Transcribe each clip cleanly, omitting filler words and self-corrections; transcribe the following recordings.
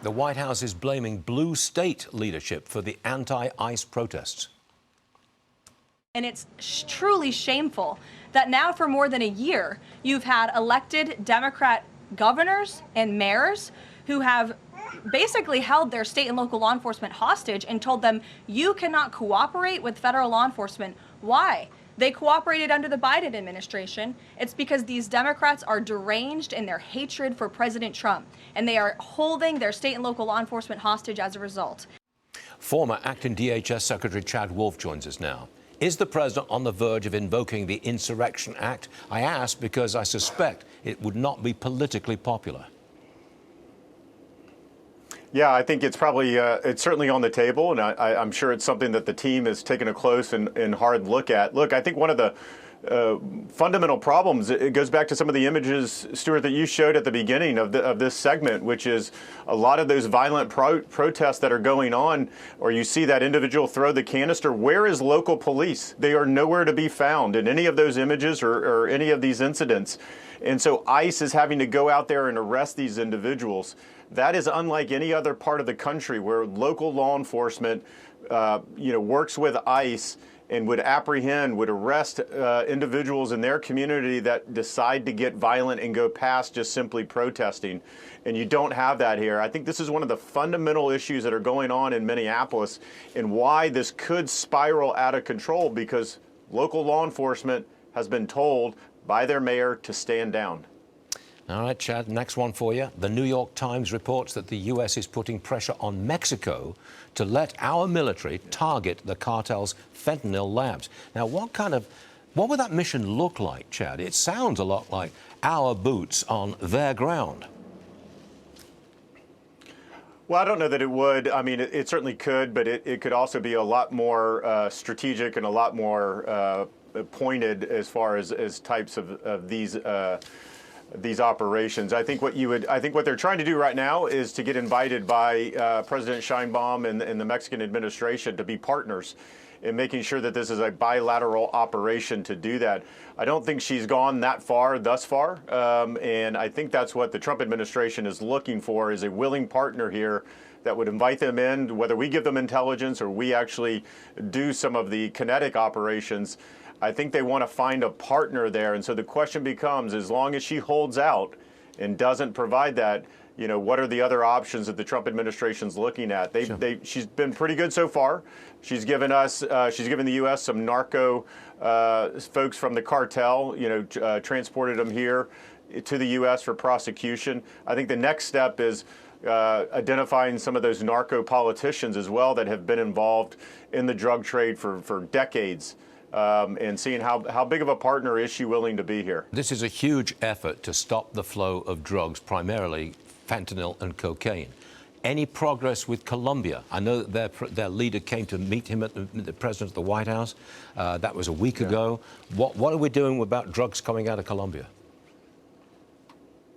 The White House is blaming blue state leadership for the anti-ICE protests. And it's truly shameful that now for more than a year, you've had elected Democrat governors and mayors who have basically held their state and local law enforcement hostage and told them, you cannot cooperate with federal law enforcement. Why? They cooperated under the Biden administration. It's because these Democrats are deranged in their hatred for President Trump, and they are holding their state and local law enforcement hostage as a result. Former acting DHS Secretary Chad Wolf joins us now. Is the president on the verge of invoking the Insurrection Act? I ask because I suspect it would not be politically popular. Yeah, I think it's probably, it's certainly on the table, and I'm sure it's something that the team is taking a close and hard look at. Look, I think one of the fundamental problems, it goes back to some of the images, Stuart, that you showed at the beginning of this segment, which is a lot of those violent protests that are going on, or you see that individual throw the canister. Where is local police? They are nowhere to be found in any of those images or any of these incidents. And so ICE is having to go out there and arrest these individuals. That is unlike any other part of the country where local law enforcement, works with ICE and would apprehend, would arrest individuals in their community that decide to get violent and go past just simply protesting. And you don't have that here. I think this is one of the fundamental issues that are going on in Minneapolis and why this could spiral out of control, because local law enforcement has been told by their mayor to stand down. All right, Chad, next one for you. The New York Times reports that the U.S. is putting pressure on Mexico to let our military target the cartel's fentanyl labs. Now, what would that mission look like, Chad? It sounds a lot like our boots on their ground. Well, I don't know that it would. I mean, it certainly could, but it could also be a lot more strategic and a lot more pointed as far as types of these operations. I think what they're trying to do right now is to get invited by President Sheinbaum and the Mexican administration to be partners in making sure that this is a bilateral operation to do that. I don't think she's gone that far thus far, and I think that's what the Trump administration is looking for, is a willing partner here that would invite them in, whether we give them intelligence or we actually do some of the kinetic operations. I think they want to find a partner there. And so the question becomes, as long as she holds out and doesn't provide that, what are the other options that the Trump administration's looking at? She's been pretty good so far. She's given the U.S. some narco folks from the cartel, transported them here to the U.S. for prosecution. I think the next step is identifying some of those narco politicians as well that have been involved in the drug trade for decades. And seeing how big of a partner is she willing to be here. This is a huge effort to stop the flow of drugs, primarily fentanyl and cocaine. Any progress with Colombia? I know that their leader came to meet him at the president of the White House. That was a week ago. What are we doing about drugs coming out of Colombia?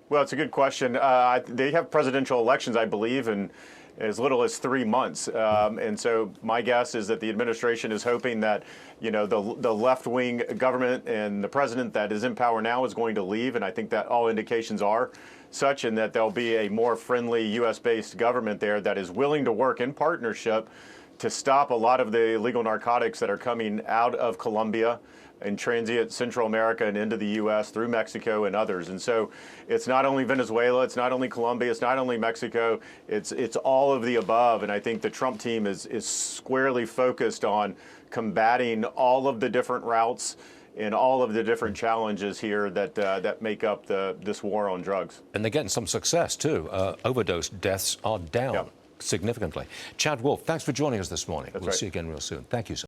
Well, it's a good question. They have presidential elections, I believe, in as little as 3 months. And so my guess is that the administration is hoping that, the left-wing government and the president that is in power now is going to leave. And I think that all indications are such, and that there'll be a more friendly U.S.-based government there that is willing to work in partnership to stop a lot of the illegal narcotics that are coming out of Colombia and transit Central America and into the U.S. through Mexico and others. And so it's not only Venezuela, it's not only Colombia, it's not only Mexico, it's all of the above. And I think the Trump team is squarely focused on combating all of the different routes and all of the different challenges here that make up this war on drugs. And they're getting some success, too. Overdose deaths are down significantly. Chad Wolf, thanks for joining us this morning. We'll see you again real soon. Thank you, sir.